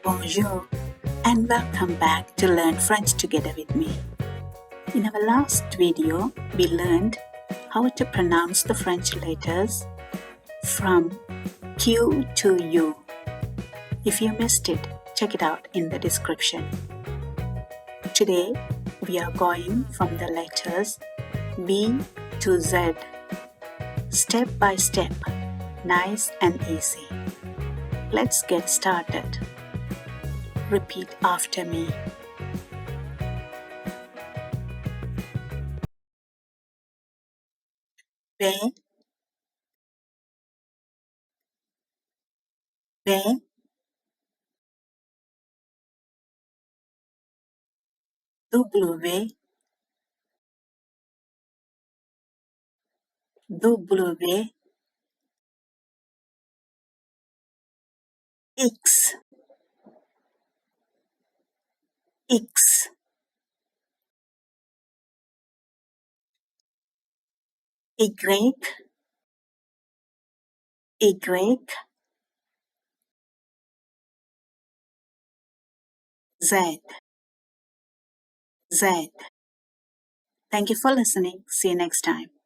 Bonjour, and welcome back to Learn French together with me. In our last video, we learned how to pronounce the French letters from Q to U. If you missed it, check it out in the description. Today, we are going from the letters B to Z, step by step, nice and easy. Let's get started. Repeat after me. B, B, W, W, X, X, Y, Y, Z, Z. Thank you for listening. See you next time.